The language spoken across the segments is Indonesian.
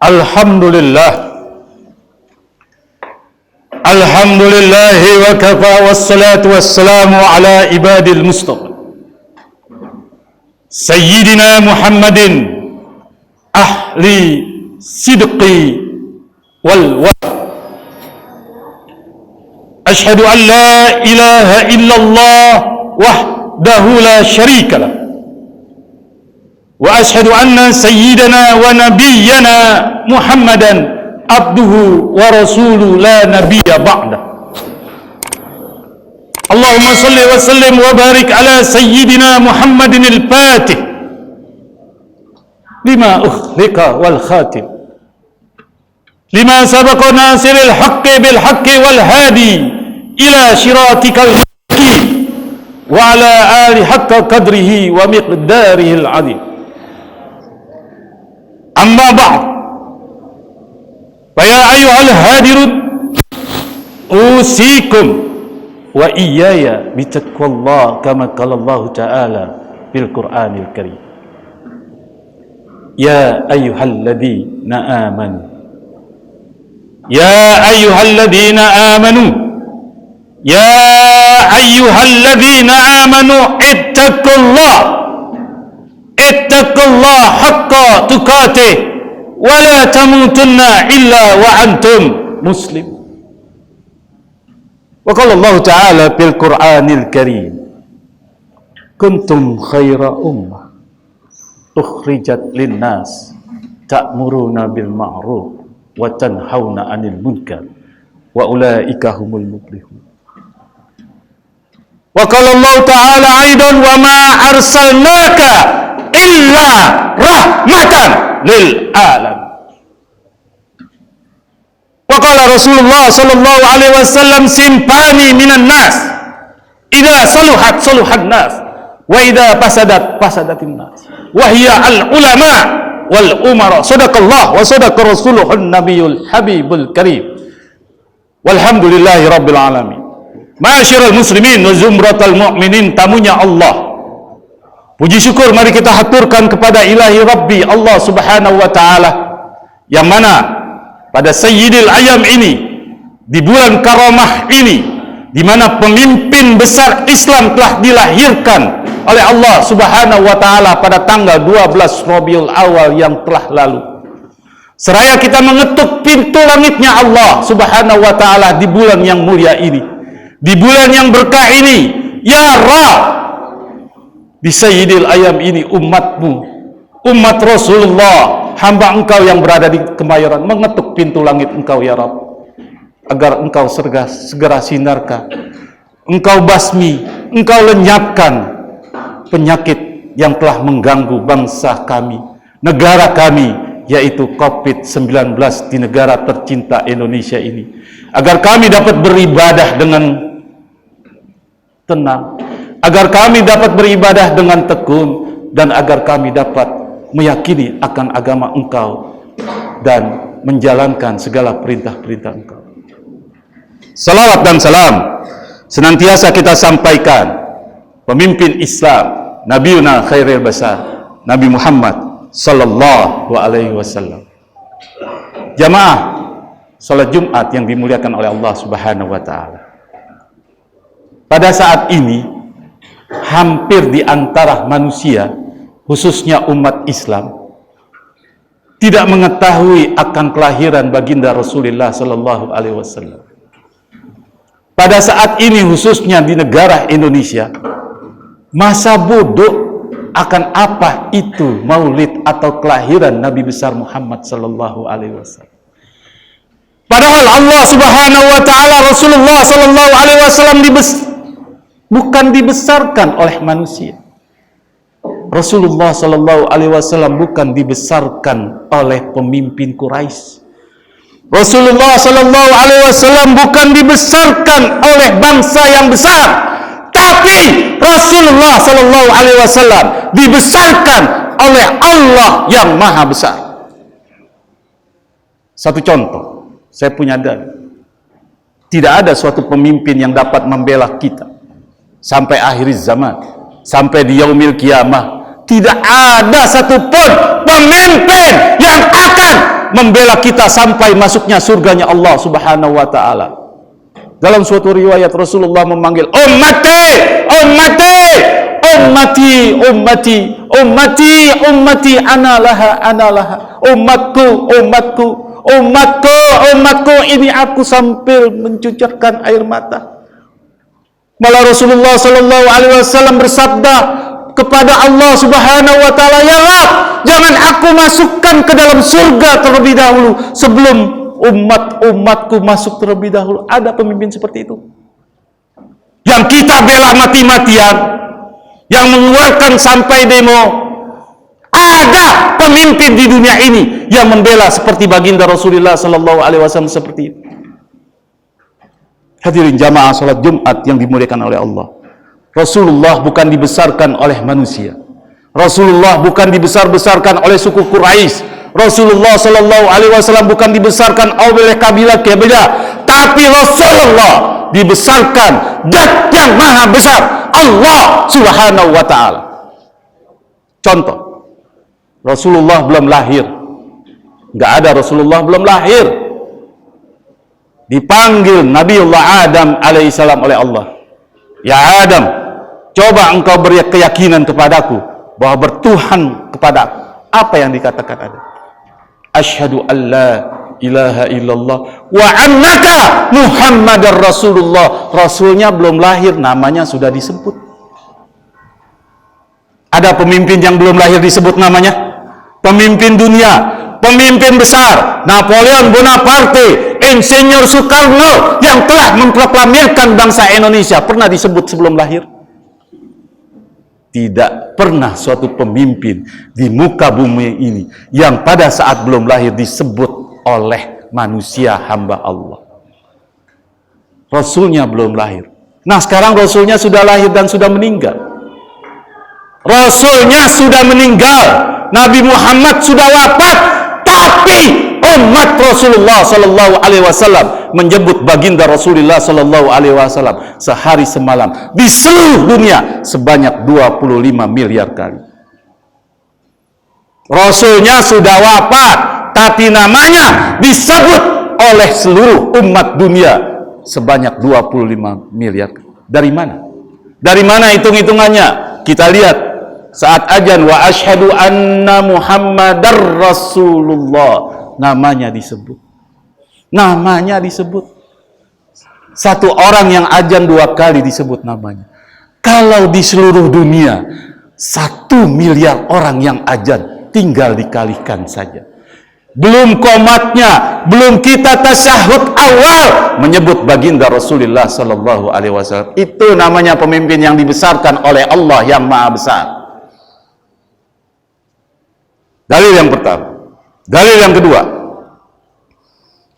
Alhamdulillah. Alhamdulillahi wa kafa wassalatu wassalamu ala ibadil mustafa Sayyidina Muhammadin ahli sidqi wal wafa. Ashhadu an la ilaha illallah wahdahu la syarika lah. Wa ashhadu anna sayyidana wa nabiyyana Muhammadan abduhu wa rasuluhu la nabiyya ba'da. Allahumma salli wa sallim wa barik ala sayyidina Muhammadin al-Fatih lima ukhliqa wal khatim lima sabaqa nasiril haqqi bil haqqi wal hadi ila shiratikal mustaqim wa ala ali haqqa qadrihi wa miqdarihi al-'azim. Amma ba'd, fa ya ayyuhal hadirun usikum wa iyaya bitaqwallah kama qala Allah ta'ala fil Qur'anil Karim. Ya ayyuhalladzina amanu, ya ayyuhalladzina amanu, ya ayyuhalladzina amanu ittaqullah haqqa tuqatih wa la tamutunna illa wa antum muslim. Wa qala Allah ta'ala fil Qur'anil Karim, kuntum khaira ummah ukhrijat linnas ta'muruna bil ma'ruf wa tanhauna 'anil munkar wa ulaika humul muflihun. Wa qala Allah ta'ala aidan, wa ma arsalnaka illa rahmatan lil alam. Wa qala Rasulullah sallallahu alaihi wasallam, simpani minan nas idza saluhat saluhan nas wa idza fasadat fasadatin nas wa hiya al ulama wal umara. Sadaqallah wa sadaqa rasuluhun nabiyul habibul karim. Walhamdulillahi rabbil alamin. Ma'asyiral muslimin wa zumratal mu'minin, tamunya Allah. Puji syukur mari kita haturkan kepada ilahi Rabbi Allah subhanahu wa ta'ala, yang mana pada Sayyidil Ayam ini, di bulan karamah ini, di mana pemimpin besar Islam telah dilahirkan oleh Allah subhanahu wa ta'ala pada tanggal 12 Rabiul Awal yang telah lalu. Seraya kita mengetuk pintu langitnya Allah subhanahu wa ta'ala di bulan yang mulia ini, di bulan yang berkah ini. Ya Rabb, di Sayyidil Ayam ini umatmu, umat Rasulullah, hamba engkau yang berada di Kemayoran, mengetuk pintu langit engkau ya Rabb, agar engkau segera sinarkan, engkau basmi, engkau lenyapkan penyakit yang telah mengganggu bangsa kami, negara kami, yaitu COVID-19 di negara tercinta Indonesia ini, agar kami dapat beribadah dengan tenang, agar kami dapat beribadah dengan tekun, dan agar kami dapat meyakini akan agama engkau dan menjalankan segala perintah-perintah engkau. Salawat dan salam senantiasa kita sampaikan pemimpin Islam, Nabiuna Khairil Bashar, Nabi Muhammad sallallahu alaihi wasallam. Jamaah salat Jumat yang dimuliakan oleh Allah subhanahu wa ta'ala, pada saat ini hampir di antara manusia, khususnya umat Islam, tidak mengetahui akan kelahiran baginda Rasulullah sallallahu alaihi wasallam. Pada saat ini khususnya di negara Indonesia, masa bodoh akan apa itu maulid atau kelahiran Nabi besar Muhammad sallallahu alaihi wasallam. Padahal Allah subhanahu wa ta'ala, Rasulullah sallallahu alaihi wasallam bukan dibesarkan oleh manusia. Rasulullah sallallahu alaihi wasallam bukan dibesarkan oleh pemimpin Quraisy. Rasulullah sallallahu alaihi wasallam bukan dibesarkan oleh bangsa yang besar, tapi Rasulullah sallallahu alaihi wasallam dibesarkan oleh Allah yang maha besar. Satu contoh, saya punya dalil. Tidak ada suatu pemimpin yang dapat membela kita sampai akhir zaman, sampai di yaumil kiamah. Tidak ada satupun pemimpin yang akan membela kita sampai masuknya surganya Allah Subhanahu wa taala. Dalam suatu riwayat Rasulullah memanggil, ummati, ummati, ummati, ummati, ummati, ummati, ana laha, umatku, umatku, umatku, umatku. Ini aku sambil mencucurkan air mata. Malah Rasulullah Sallallahu Alaihi Wasallam bersabda kepada Allah Subhanahu Wa Taala, ya Allah, jangan aku masukkan ke dalam surga terlebih dahulu sebelum umatku masuk terlebih dahulu. Ada pemimpin seperti itu yang kita bela mati-matian, yang mengeluarkan sampai demo. Ada pemimpin di dunia ini yang membela seperti baginda Rasulullah Sallallahu Alaihi Wasallam seperti itu. Hadirin jamaah salat Jumat yang dimuliakan oleh Allah. Rasulullah bukan dibesarkan oleh manusia. Rasulullah bukan dibesar-besarkan oleh suku Quraisy. Rasulullah Sallallahu Alaihi Wasallam bukan dibesarkan oleh kabilah-kabilah, tapi Rasulullah dibesarkan zat yang maha besar, Allah Subhanahu Wa Taala. Contoh, Rasulullah belum lahir, nggak ada Rasulullah belum lahir. Dipanggil Nabiullah Adam alaihissalam oleh Allah. Ya Adam, coba engkau beri keyakinan kepadaku bahwa bertuhan kepada aku. Apa yang dikatakan Adam? Asyhadu an la ilaha illallah wa annaka Muhammadar Rasulullah. Rasulnya belum lahir, namanya sudah disebut. Ada pemimpin yang belum lahir disebut namanya? Pemimpin dunia, pemimpin besar, Napoleon Bonaparte, Insinyur Soekarno yang telah memproklamirkan bangsa Indonesia, pernah disebut sebelum lahir? Tidak pernah suatu pemimpin di muka bumi ini yang pada saat belum lahir disebut oleh manusia hamba Allah. Rasulnya belum lahir. Nah, sekarang Rasulnya sudah lahir dan sudah meninggal. Rasulnya sudah meninggal, Nabi Muhammad sudah wafat, tapi umat Rasulullah Sallallahu Alaihi Wasallam menyebut baginda Rasulullah Sallallahu Alaihi Wasallam sehari semalam di seluruh dunia sebanyak 25 miliar kali. Rasulnya sudah wafat, tapi namanya disebut oleh seluruh umat dunia sebanyak 25 miliar. Dari mana? Dari mana hitung-hitungannya? Kita lihat saat azan, wa asyhadu anna Muhammadar Rasulullah, namanya disebut. Namanya disebut. Satu orang yang azan 2 kali disebut namanya. Kalau di seluruh dunia 1 miliar orang yang azan, tinggal dikalikan saja. Belum komatnya, belum kita tasyahud awal menyebut baginda Rasulullah Sallallahu Alaihi Wasallam. Itu namanya pemimpin yang dibesarkan oleh Allah yang Maha Besar. Dalil yang pertama. Dalil yang kedua,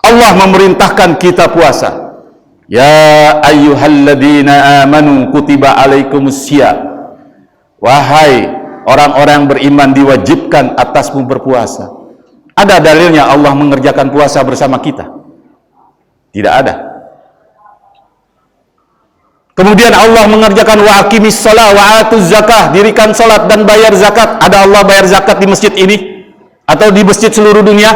Allah memerintahkan kita puasa. Ya ayyuhalladzina amanu kutiba alaikumusiyam. Wahai orang-orang beriman, diwajibkan atasmu berpuasa. Ada dalilnya Allah mengerjakan puasa bersama kita? Tidak ada. Kemudian Allah mengerjakan wa aqimis shalah wa atuz zakah, dirikan salat dan bayar zakat. Ada Allah bayar zakat di masjid ini atau di masjid seluruh dunia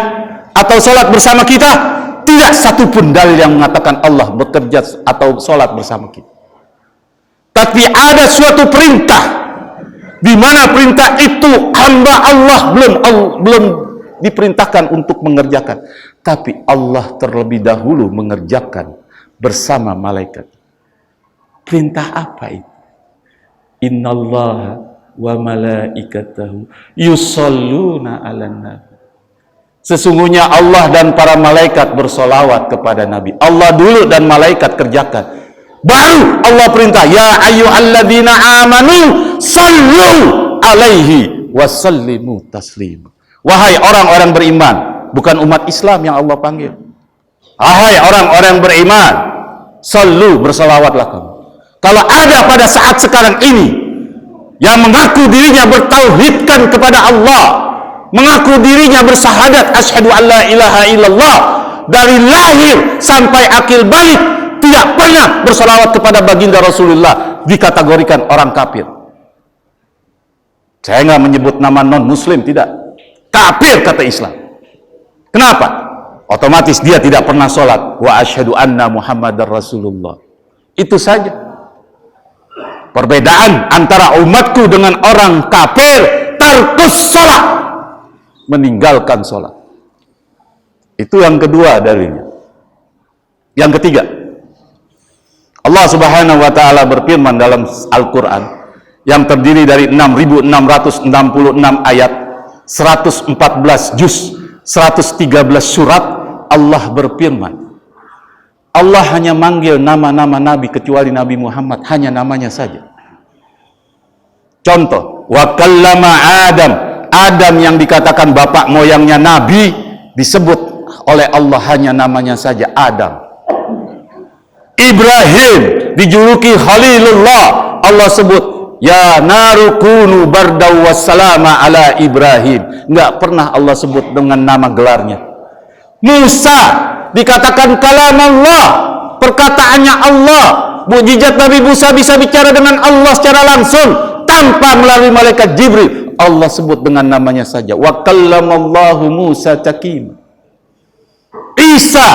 atau salat bersama kita? Tidak satupun dalil yang mengatakan Allah bekerja atau salat bersama kita. Tapi ada suatu perintah di mana perintah itu hamba Allah belum diperintahkan untuk mengerjakan, tapi Allah terlebih dahulu mengerjakan bersama malaikat. Perintah apa itu? Innallaha wa malaikatahu yusholluna 'alan nabi. Sesungguhnya Allah dan para malaikat bersolawat kepada Nabi. Allah dulu dan malaikat kerjakan. Baru Allah perintah, ya ayyuhalladzina amanu sallu alaihi wasallimu taslima. Wahai orang-orang beriman, bukan umat Islam yang Allah panggil. Wahai orang-orang beriman, sallu, bersolawatlah kamu. Kalau ada pada saat sekarang ini yang mengaku dirinya bertauhidkan kepada Allah, mengaku dirinya bersahadat asyhadu an la ilaha illallah, dari lahir sampai akil balik tidak pernah bersolawat kepada baginda Rasulullah, dikategorikan orang kafir. Saya nggak menyebut nama non muslim, tidak. Kafir kata Islam. Kenapa? Otomatis dia tidak pernah sholat. Wa asyhadu anna Muhammadar Rasulullah. Itu saja. Perbedaan antara umatku dengan orang kafir, tarkus sholat, meninggalkan sholat. Itu yang kedua dalilnya. Yang ketiga, Allah Subhanahu wa taala berfirman dalam Al-Qur'an yang terdiri dari 6.666 ayat, 114 juz, 113 surat. Allah berfirman, Allah hanya manggil nama-nama nabi kecuali Nabi Muhammad, hanya namanya saja. Contoh, wa kallama Adam yang dikatakan bapak moyangnya nabi, disebut oleh Allah hanya namanya saja Adam. Ibrahim dijuluki Khalilullah, Allah sebut ya narukunu bardaw wassalama ala Ibrahim. Enggak pernah Allah sebut dengan nama gelarnya. Musa dikatakan kalam Allah, perkataannya Allah. Mukjizat Nabi Musa bisa bicara dengan Allah secara langsung tanpa melalui malaikat Jibril. Allah sebut dengan namanya saja. Wa kallamallahu Musa taklima. Isa,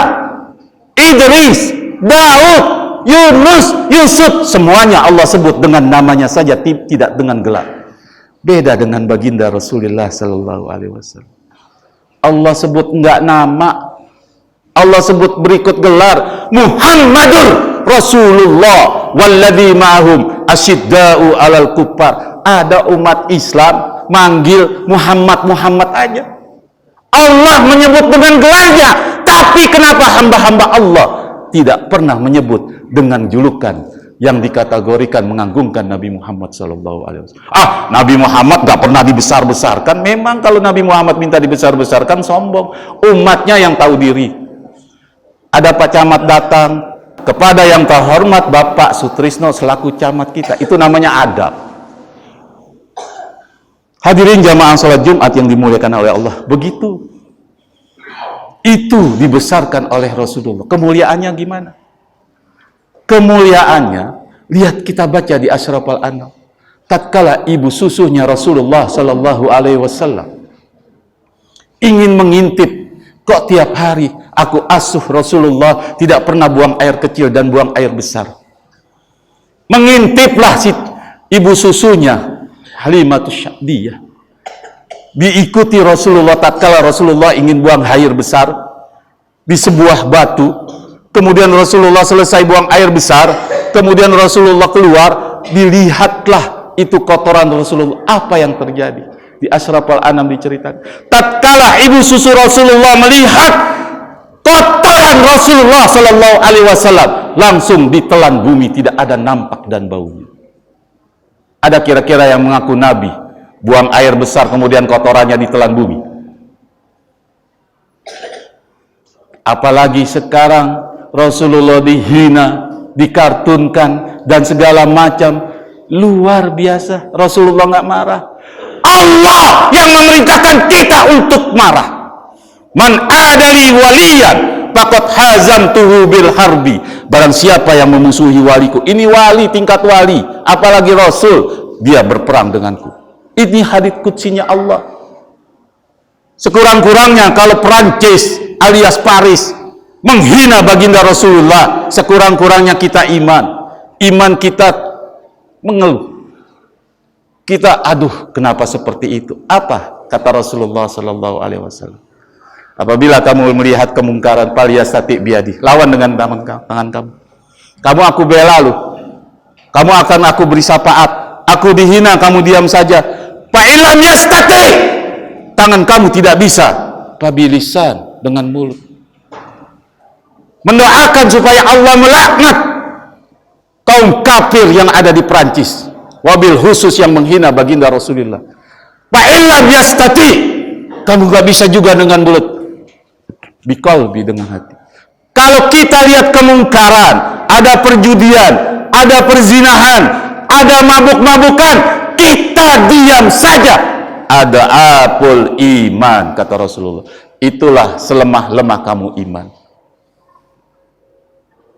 Idris, Daud, Yunus, Yusuf, semuanya Allah sebut dengan namanya saja, tidak dengan gelar. Beda dengan baginda Rasulullah sallallahu alaihi wasallam. Allah sebut enggak nama. Allah sebut berikut gelar, Muhammadur Rasulullah walladzi ma'hum asyidda'u 'alal kuffar. Ada umat Islam manggil Muhammad aja. Allah menyebut dengan gelarnya, tapi kenapa hamba-hamba Allah tidak pernah menyebut dengan julukan yang dikategorikan mengagungkan Nabi Muhammad SAW? Nabi Muhammad gak pernah dibesar-besarkan. Memang kalau Nabi Muhammad minta dibesar-besarkan sombong. Umatnya yang tahu diri. Ada Pak Camat datang kepada yang terhormat Bapak Sutrisno selaku camat kita, itu namanya adab. Hadirin jamaah sholat Jumat yang dimuliakan oleh Allah, begitu. Itu dibesarkan oleh Rasulullah. Kemuliaannya gimana? Kemuliaannya, lihat kita baca di Asyraful Anam. Tatkala ibu susunya Rasulullah Sallallahu Alaihi Wasallam ingin mengintip, kok tiap hari aku asuh Rasulullah tidak pernah buang air kecil dan buang air besar. Mengintiplah si ibu susunya Halimatus Sya'diyah, diikuti Rasulullah tatkala Rasulullah ingin buang air besar di sebuah batu. Kemudian Rasulullah selesai buang air besar, kemudian Rasulullah keluar, dilihatlah itu kotoran Rasulullah. Apa yang terjadi? Di Asyraful Anam diceritakan, tatkala ibu susu Rasulullah melihat kotoran Rasulullah Sallallahu Alaihi Wasallam, langsung ditelan bumi, tidak ada nampak dan baunya. Ada kira-kira yang mengaku Nabi buang air besar kemudian kotorannya ditelan bumi? Apalagi sekarang Rasulullah dihina, dikartunkan dan segala macam, luar biasa. Rasulullah nggak marah. Allah yang memerintahkan kita untuk marah. Man adali waliyan faqad hazamtuhu bil harbi. Barang siapa yang memusuhi waliku, ini wali, tingkat wali, apalagi Rasul, dia berperang denganku. Ini hadits qudsinya Allah. Sekurang-kurangnya kalau Perancis alias Paris menghina baginda Rasulullah, sekurang-kurangnya kita iman kita mengeluh. Kita aduh, kenapa seperti itu? Apa kata Rasulullah Sallallahu Alaihi Wasallam? Apabila kamu melihat kemungkaran, falyastati biadi, lawan dengan tangan kamu. Kamu aku bela lu, kamu akan aku beri syafaat. Aku dihina, kamu diam saja. Fa illam yastati, tangan kamu tidak bisa, fabilisan, dengan mulut. Mendoakan supaya Allah melaknat kaum kafir yang ada di Prancis, wabil khusus yang menghina baginda Rasulullah. Fa illam yastati, kamu gak bisa juga dengan mulut, biqalbi, dengan hati. Kalau kita lihat kemungkaran, ada perjudian, ada perzinahan, ada mabuk-mabukan, kita diam saja. Ada apul iman, kata Rasulullah. Itulah selemah-lemah kamu iman.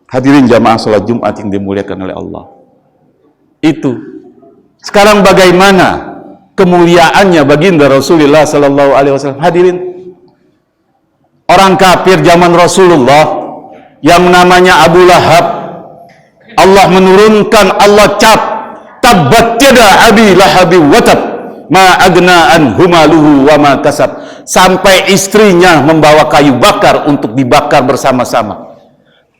Hadirin jamaah sholat Jumat yang dimuliakan oleh Allah. Itu. Sekarang bagaimana kemuliaannya baginda Rasulullah Sallallahu Alaihi Wasallam? Hadirin, orang kafir zaman Rasulullah yang namanya Abu Lahab, Allah menurunkan, Allah cap, tabbat yada abi lahabi watab ma agna anhu maluhu wa ma kasab, sampai istrinya membawa kayu bakar untuk dibakar bersama-sama.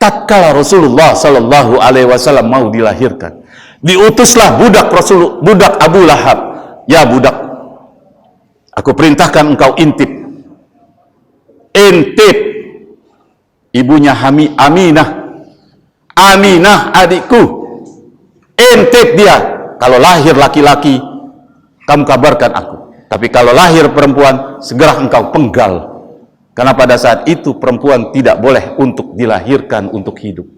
Tatkala Rasulullah sallallahu alaihi wasallam mau dilahirkan, diutuslah budak Abu Lahab. Ya budak, aku perintahkan engkau intip. Ibunya Aminah adikku, intip dia. Kalau lahir laki-laki, kamu kabarkan aku. Tapi kalau lahir perempuan, segera engkau penggal. Karena pada saat itu perempuan tidak boleh untuk dilahirkan untuk hidup.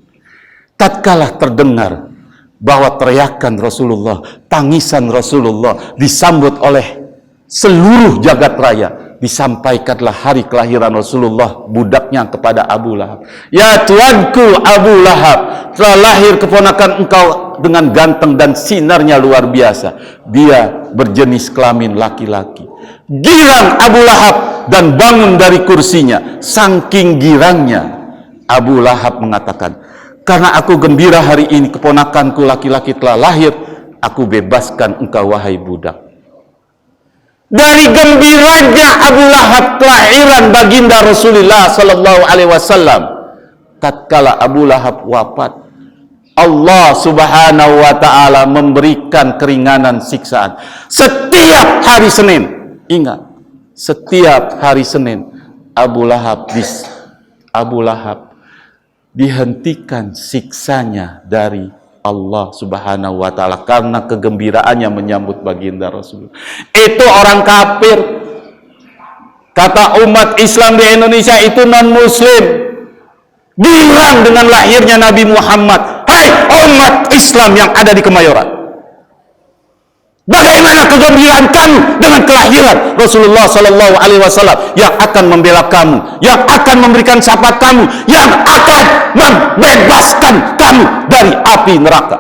Tatkala terdengar bahwa teriakan Rasulullah, tangisan Rasulullah disambut oleh seluruh jagat raya, disampaikanlah hari kelahiran Rasulullah, budaknya kepada Abu Lahab. Ya tuanku Abu Lahab, telah lahir keponakan engkau dengan ganteng dan sinarnya luar biasa. Dia berjenis kelamin laki-laki. Girang Abu Lahab dan bangun dari kursinya. Saking girangnya, Abu Lahab mengatakan, karena aku gembira hari ini keponakanku laki-laki telah lahir, aku bebaskan engkau wahai budak. Dari gembiranya Abu Lahab kelahiran baginda Rasulullah sallallahu alaihi wasallam, tatkala Abu Lahab wafat, Allah subhanahu wa ta'ala memberikan keringanan siksaan. Setiap hari Senin, ingat, setiap hari Senin Abu Lahab dihentikan siksanya dari Allah subhanahu wa ta'ala karena kegembiraannya menyambut baginda Rasul. Itu orang kafir. Kata umat Islam di Indonesia itu non muslim, girang dengan lahirnya Nabi Muhammad. Hai umat Islam yang ada di Kemayoran, bagaimana kegembiraan kamu dengan kelahiran Rasulullah sallallahu alaihi wasallam yang akan membela kamu, yang akan memberikan syafaat kamu, yang akan membebaskan kamu dari api neraka?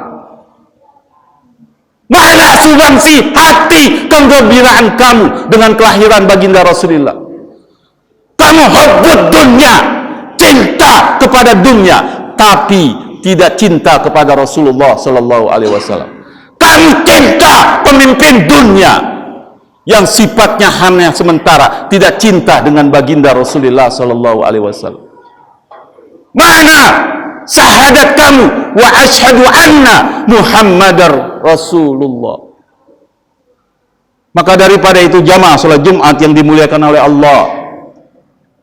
Mana sumbangsi hati kegembiraan kamu dengan kelahiran baginda Rasulullah? Kamu hubbud dunia, cinta kepada dunia, tapi tidak cinta kepada Rasulullah sallallahu alaihi wasallam. Kamu cinta pemimpin dunia yang sifatnya hanya sementara, tidak cinta dengan baginda Rasulullah sallallahu alaihi wasallam. Mana syahadat kamu wa asyhadu anna Muhammadar Rasulullah? Maka daripada itu jamaah salat Jumat yang dimuliakan oleh Allah,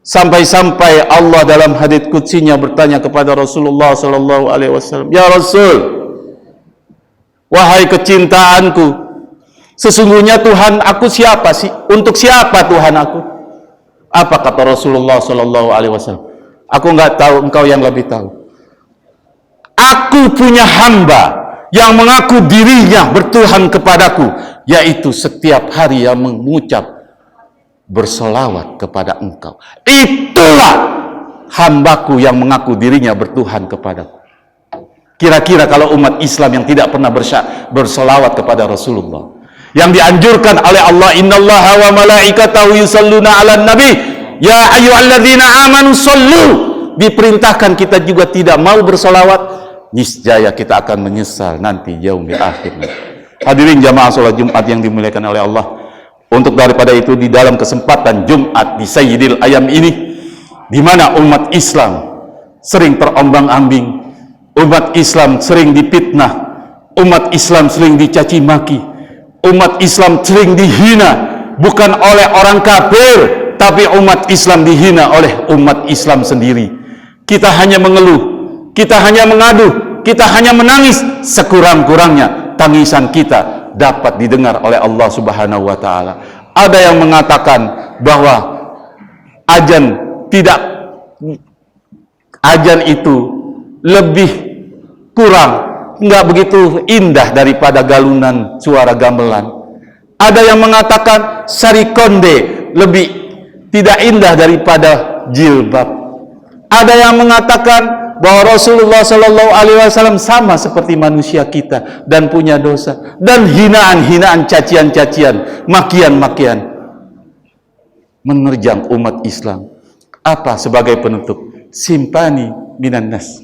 sampai-sampai Allah dalam hadits qudsinya bertanya kepada Rasulullah sallallahu alaihi wasallam, ya Rasul, wahai kecintaanku, sesungguhnya Tuhan aku siapa sih? Untuk siapa Tuhan aku? Apa kata Rasulullah sallallahu alaihi wasallam? Aku enggak tahu, engkau yang lebih tahu. Aku punya hamba yang mengaku dirinya bertuhan kepadaku, yaitu setiap hari yang mengucap bersolawat kepada engkau. Itulah hambaku yang mengaku dirinya bertuhan kepadaku. Kira-kira kalau umat Islam yang tidak pernah bersolawat kepada Rasulullah, yang dianjurkan oleh Allah, innallaha wa malaikatahu yusalluna 'alan nabi ya ayyuhalladzina amanu shallu, diperintahkan kita juga tidak mau bersolawat, niscaya kita akan menyesal nanti yaumil akhir. Hadirin jamaah salat Jumat yang dimuliakan oleh Allah, untuk daripada itu di dalam kesempatan Jumat di Sayyidil Ayam ini, di mana umat Islam sering terombang-ambing, umat Islam sering dipitnah, umat Islam sering dicaci maki, umat Islam sering dihina, bukan oleh orang kafir, tapi umat Islam dihina oleh umat Islam sendiri. Kita hanya mengeluh, kita hanya mengadu, kita hanya menangis. Sekurang-kurangnya tangisan kita dapat didengar oleh Allah subhanahu wa ta'ala. Ada yang mengatakan bahwa ajan itu lebih kurang, nggak begitu indah daripada galunan suara gamelan. Ada yang mengatakan sari konde lebih tidak indah daripada jilbab. Ada yang mengatakan bahwa Rasulullah Shallallahu Alaihi Wasallam sama seperti manusia kita dan punya dosa, dan hinaan-hinaan, cacian-cacian, makian-makian menerjang umat Islam. Apa sebagai penutup? Simpani minan nas.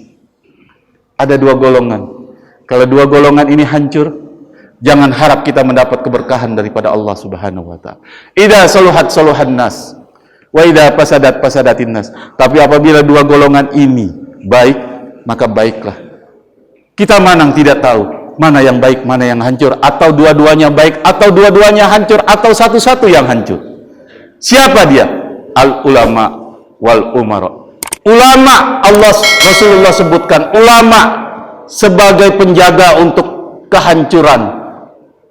Ada dua golongan. Kalau dua golongan ini hancur, jangan harap kita mendapat keberkahan daripada Allah Subhanahu wa taala. Idza saluhat saluhan nas, wa idza fasadat fasadatin nas. Tapi apabila dua golongan ini baik, maka baiklah. Kita manang tidak tahu mana yang baik, mana yang hancur, atau dua-duanya baik, atau dua-duanya hancur, atau satu-satu yang hancur. Siapa dia? Al ulama wal umara. Ulama, Allah Rasulullah sebutkan ulama sebagai penjaga untuk kehancuran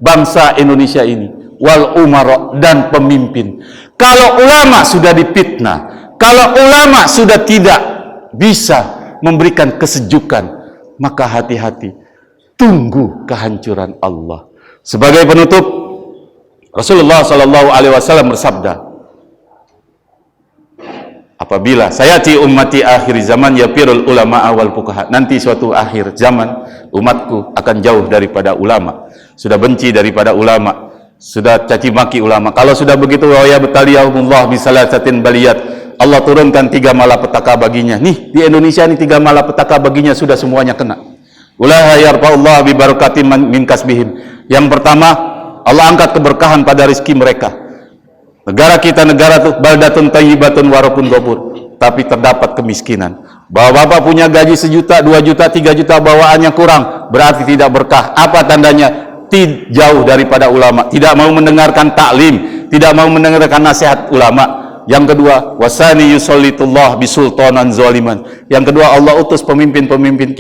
bangsa Indonesia ini. Wal umara, dan pemimpin. Kalau ulama sudah difitnah, kalau ulama sudah tidak bisa memberikan kesejukan, maka hati-hati, tunggu kehancuran Allah. Sebagai penutup, Rasulullah Shallallahu Alaihi Wasallam bersabda, apabila sayati ummati akhir zaman yafirul ulama awal fuqaha, nanti suatu akhir zaman umatku akan jauh daripada ulama, sudah benci daripada ulama, sudah caci maki ulama. Kalau sudah begitu, wa ya betaliyahumullah bisalasatin baliyat, Allah turunkan 3 malapetaka baginya. Nih di Indonesia ini 3 malapetaka baginya, sudah semuanya kena. Ulaha yarfa'ullah bi barakatin min kasbihim. Yang pertama, Allah angkat keberkahan pada rezeki mereka. Negara kita negara baldatun thayyibatun warapun ghafur, tapi terdapat kemiskinan. Bapak-bapak punya gaji 1 juta, 2 juta, 3 juta, bawaannya kurang, berarti tidak berkah. Apa tandanya? Jauh daripada ulama, tidak mau mendengarkan taklim, tidak mau mendengarkan nasihat ulama. Yang kedua, wasani yusallitullah bisultanan zaliman. Yang kedua, Allah utus pemimpin-pemimpin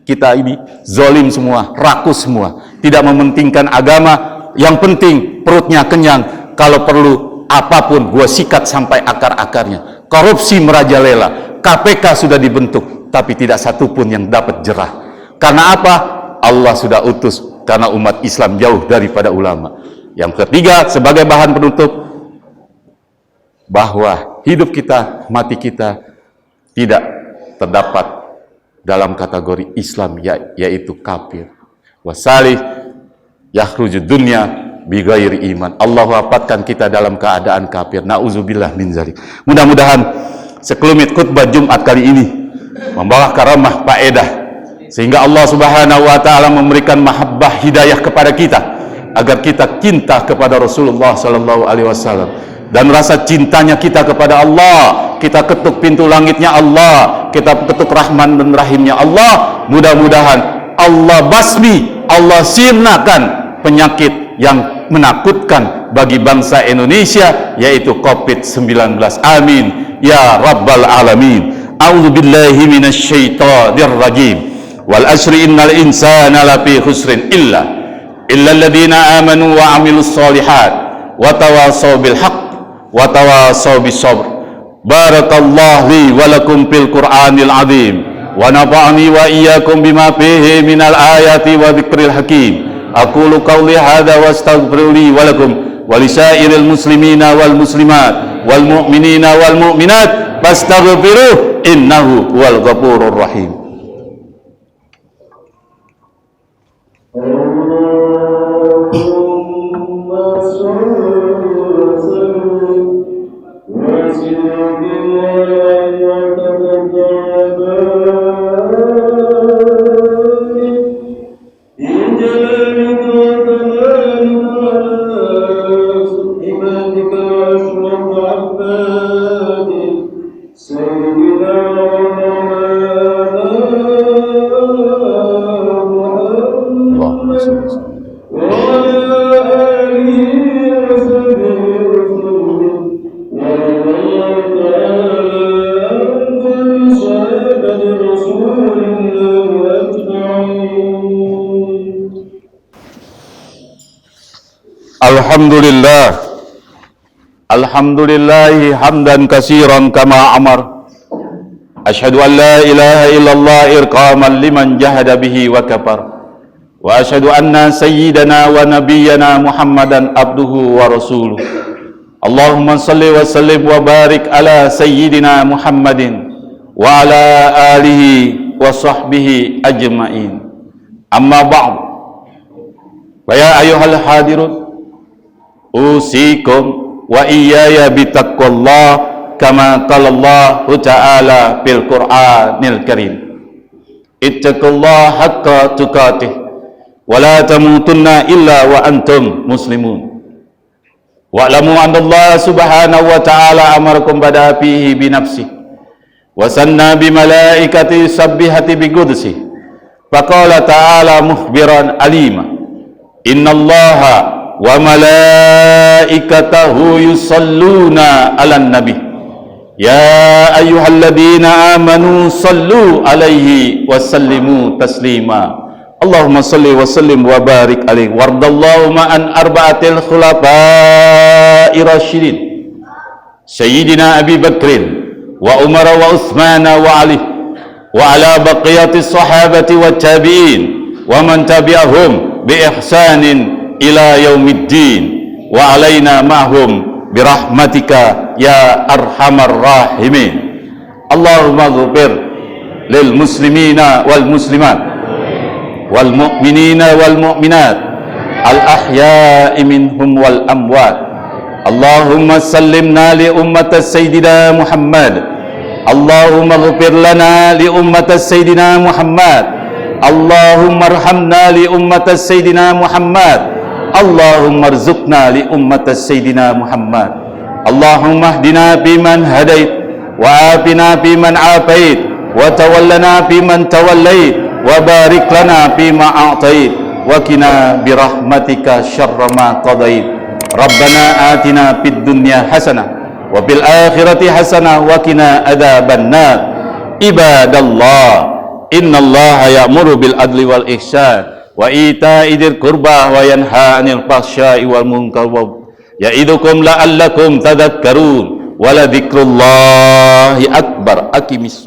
kita ini zalim semua, rakus semua, tidak mementingkan agama. Yang penting perutnya kenyang, kalau perlu apapun gue sikat sampai akar-akarnya. Korupsi merajalela, KPK sudah dibentuk, tapi tidak satupun yang dapat jerah. Karena apa? Allah sudah utus, karena umat Islam jauh daripada ulama. Yang ketiga, sebagai bahan penutup, bahwa hidup kita, mati kita tidak terdapat dalam kategori Islam, yaitu kafir. Wasalih yakhrujud dunya bighairi iman. Allah wafatkan kita dalam keadaan kafir. Nauzubillah min zalik. Mudah-mudahan sekelumit khutbah Jumat kali ini membawa karamah faedah, sehingga Allah Subhanahu wa taala memberikan mahabbah hidayah kepada kita, agar kita cinta kepada Rasulullah sallallahu alaihi wasallam, dan rasa cintanya kita kepada Allah, kita ketuk pintu langitnya Allah, kita ketuk rahman dan rahimnya Allah. Mudah-mudahan Allah basmi, Allah sirnakan penyakit yang menakutkan bagi bangsa Indonesia, yaitu COVID-19. Amin ya rabbal alamin. A'udzubillahi minasyaitonir rajim. Wal asri innal insana lafi khusrin illa alladziina amanu wa 'amilus shalihat wa tawassaw bil haqq wa tawassaw bis sabr. Barakallahu li wa lakum fil Qur'anil 'azim wa nafa'ani wa iyyakum bima fihi minal ayati wa dzikril hakim. Aqulu qawli hadza wa astaghfiru li wa lakum wa lisairil muslimina wal muslimat wal mu'minina wal mu'minat fastaghfiruh innahu huwal ghafurur rahim. Alhamdulillahi hamdan kasiran kama amar. Asyhadu an la ilaha illallah irqaman liman jahada bihi wa kafar. Wa asyhadu anna sayyidana wa nabiyyana Muhammadan abduhu wa rasuluh. Allahumma salli wa sallim wa barik ala sayyidina Muhammadin wa ala alihi wa sahbihi ajma'in. Amma ba'd. Wa ya ayyuhal hadirun usikum wa iyaya bitaqwallah kama qala Allah ta'ala fil Qur'anil Karim. Ittaqullaha haqqa tuqatih wa la tamutunna illa wa antum muslimun. Wa'lamu anna Allah subhanahu wa ta'ala amarakum bada fihi bi nafsihi wa sanna bi malaikati yusabbihati bi qudsi. Faqala ta'ala mukhbiran alima. Innallaha wa malaikatahu yusalluna 'alan nabi. Ya ayyuhalladzina amanu sallu 'alaihi wa sallimu taslima. Allahumma salli wa sallim wa barik alaihi wardallahu ma'an arba'atil khulafa'ir rasyidin Sayyidina Abi Bakrin wa Umar wa Uthman wa Ali wa ala baqiyatis sahabati wa tabi'in wa man tabi'ahum bi ihsanin ila yaumiddin wa alaina ma'hum birahmatika ya arhamar rahimin. Allahumma ghfir lil muslimina wal muslimat wal mu'minina wal mu'minat al ahya'i minhum wal amwat. Allahumma sallimna li ummatas sayyidina Muhammad. Allahumma ighfir lana li ummatas sayyidina Muhammad. Allahumma arhamna li ummatas sayyidina Muhammad. Allahumma arzuqna li ummatas sayyidina Muhammad. Allahumma hdina fiman hadait wa afina fiman afait wa tawallana fiman tawallait wa barik lana fima a'tait wa qina birahmatika syarra ma qadait. Rabbana atina fid dunya hasanah wa fil akhirati hasanah wa qina adzabannar. Ibadallah, innallaha ya'muru bil adli wal ihsan wa ita'i dzil qurba wa yanha 'anil fahsya'i wal munkar wa ya'idukum la'allakum tadhakkarun wa la dzikrullahi akbar. Aqimis